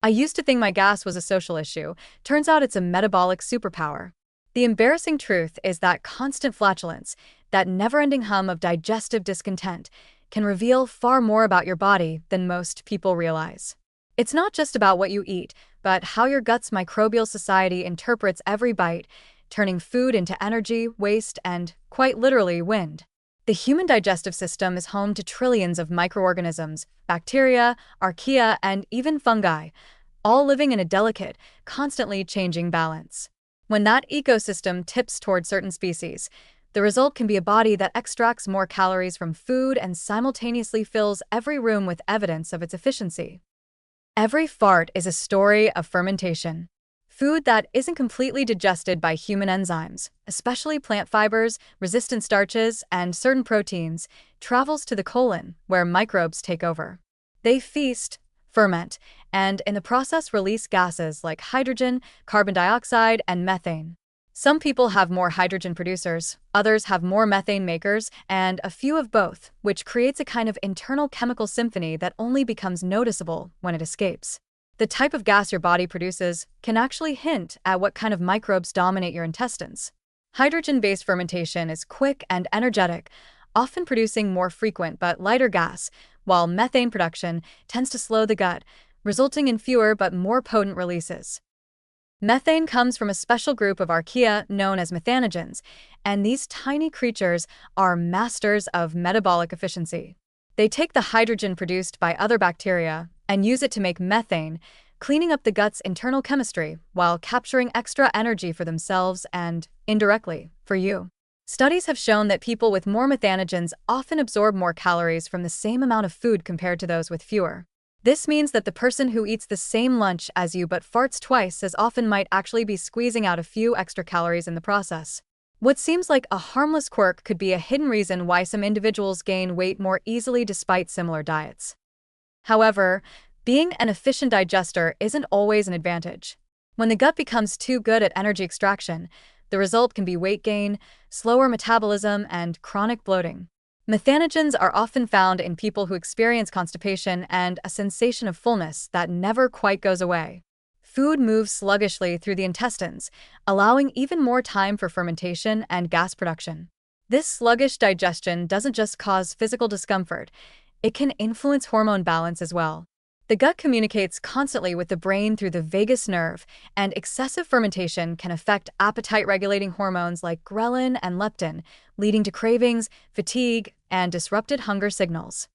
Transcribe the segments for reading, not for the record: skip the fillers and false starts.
I used to think my gas was a social issue. Turns out it's a metabolic superpower. The embarrassing truth is that constant flatulence, that never-ending hum of digestive discontent, can reveal far more about your body than most people realize. It's not just about what you eat, but how your gut's microbial society interprets every bite, turning food into energy, waste, and, quite literally, wind. The human digestive system is home to trillions of microorganisms, bacteria, archaea, and even fungi, all living in a delicate, constantly changing balance. When that ecosystem tips toward certain species, the result can be a body that extracts more calories from food and simultaneously fills every room with evidence of its efficiency. Every fart is a story of fermentation. Food that isn't completely digested by human enzymes, especially plant fibers, resistant starches, and certain proteins, travels to the colon, where microbes take over. They feast, ferment, and in the process release gases like hydrogen, carbon dioxide, and methane. Some people have more hydrogen producers, others have more methane makers, and a few of both, which creates a kind of internal chemical symphony that only becomes noticeable when it escapes. The type of gas your body produces can actually hint at what kind of microbes dominate your intestines. Hydrogen-based fermentation is quick and energetic, often producing more frequent but lighter gas, while methane production tends to slow the gut, resulting in fewer but more potent releases. Methane comes from a special group of archaea known as methanogens, and these tiny creatures are masters of metabolic efficiency. They take the hydrogen produced by other bacteria and use it to make methane, cleaning up the gut's internal chemistry while capturing extra energy for themselves and, indirectly, for you. Studies have shown that people with more methanogens often absorb more calories from the same amount of food compared to those with fewer. This means that the person who eats the same lunch as you but farts twice as often might actually be squeezing out a few extra calories in the process. What seems like a harmless quirk could be a hidden reason why some individuals gain weight more easily despite similar diets. However, being an efficient digester isn't always an advantage. When the gut becomes too good at energy extraction, the result can be weight gain, slower metabolism, and chronic bloating. Methanogens are often found in people who experience constipation and a sensation of fullness that never quite goes away. Food moves sluggishly through the intestines, allowing even more time for fermentation and gas production. This sluggish digestion doesn't just cause physical discomfort, it can influence hormone balance as well. The gut communicates constantly with the brain through the vagus nerve, and excessive fermentation can affect appetite-regulating hormones like ghrelin and leptin, leading to cravings, fatigue, and disrupted hunger signals.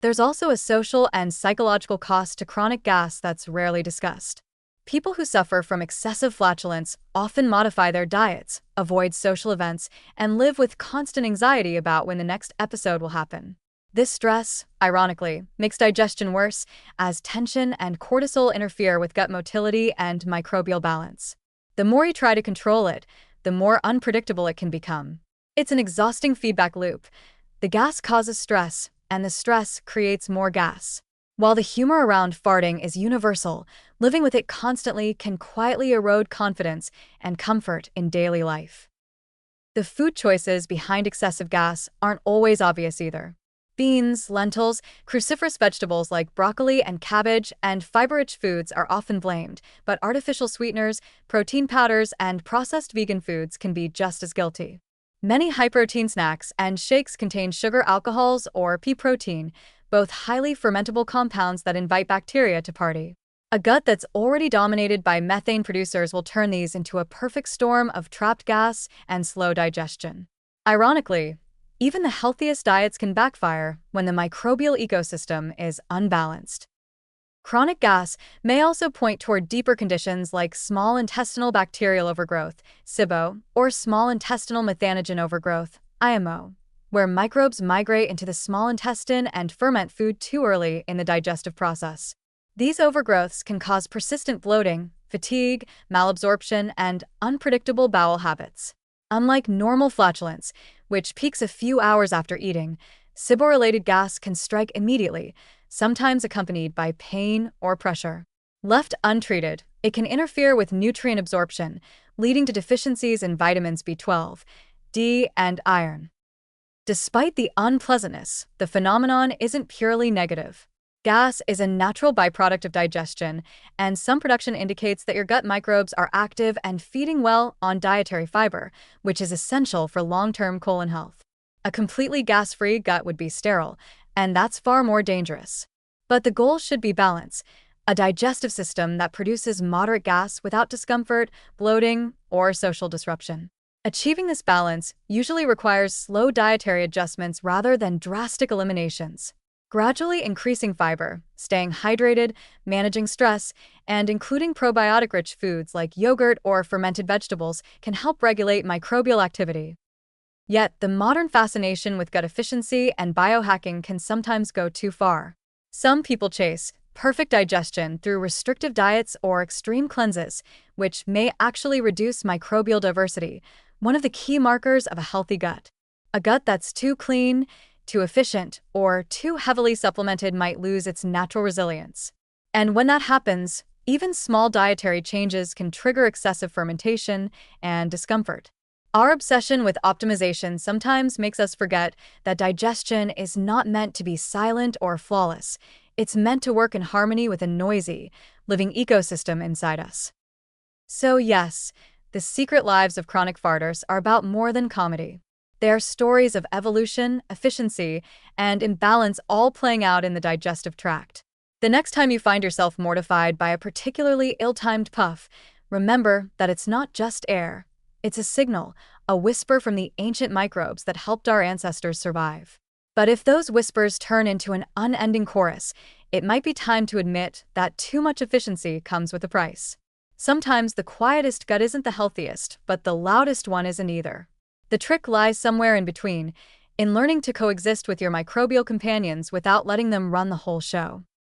There's also a social and psychological cost to chronic gas that's rarely discussed. People who suffer from excessive flatulence often modify their diets, avoid social events, and live with constant anxiety about when the next episode will happen. This stress, ironically, makes digestion worse as tension and cortisol interfere with gut motility and microbial balance. The more you try to control it, the more unpredictable it can become. It's an exhausting feedback loop. The gas causes stress, and the stress creates more gas. While the humor around farting is universal, living with it constantly can quietly erode confidence and comfort in daily life. The food choices behind excessive gas aren't always obvious either. Beans, lentils, cruciferous vegetables like broccoli and cabbage, and fiber-rich foods are often blamed, but artificial sweeteners, protein powders, and processed vegan foods can be just as guilty. Many high-protein snacks and shakes contain sugar alcohols or pea protein, both highly fermentable compounds that invite bacteria to party. A gut that's already dominated by methane producers will turn these into a perfect storm of trapped gas and slow digestion. Ironically, even the healthiest diets can backfire when the microbial ecosystem is unbalanced. Chronic gas may also point toward deeper conditions like small intestinal bacterial overgrowth, SIBO, or small intestinal methanogen overgrowth, IMO, where microbes migrate into the small intestine and ferment food too early in the digestive process. These overgrowths can cause persistent bloating, fatigue, malabsorption, and unpredictable bowel habits. Unlike normal flatulence, which peaks a few hours after eating, SIBO-related gas can strike immediately, sometimes accompanied by pain or pressure. Left untreated, it can interfere with nutrient absorption, leading to deficiencies in vitamins B12, D, and iron. Despite the unpleasantness, the phenomenon isn't purely negative. Gas is a natural byproduct of digestion, and some production indicates that your gut microbes are active and feeding well on dietary fiber, which is essential for long-term colon health. A completely gas-free gut would be sterile, and that's far more dangerous. But the goal should be balance, a digestive system that produces moderate gas without discomfort, bloating, or social disruption. Achieving this balance usually requires slow dietary adjustments rather than drastic eliminations. Gradually increasing fiber, staying hydrated, managing stress, and including probiotic-rich foods like yogurt or fermented vegetables can help regulate microbial activity. Yet, the modern fascination with gut efficiency and biohacking can sometimes go too far. Some people chase perfect digestion through restrictive diets or extreme cleanses, which may actually reduce microbial diversity, one of the key markers of a healthy gut. A gut that's too clean, too efficient, or too heavily supplemented might lose its natural resilience. And when that happens, even small dietary changes can trigger excessive fermentation and discomfort. Our obsession with optimization sometimes makes us forget that digestion is not meant to be silent or flawless. It's meant to work in harmony with a noisy, living ecosystem inside us. So yes, the secret lives of chronic farters are about more than comedy. They are stories of evolution, efficiency, and imbalance all playing out in the digestive tract. The next time you find yourself mortified by a particularly ill-timed puff, remember that it's not just air. It's a signal, a whisper from the ancient microbes that helped our ancestors survive. But if those whispers turn into an unending chorus, it might be time to admit that too much efficiency comes with a price. Sometimes the quietest gut isn't the healthiest, but the loudest one isn't either. The trick lies somewhere in between, in learning to coexist with your microbial companions without letting them run the whole show.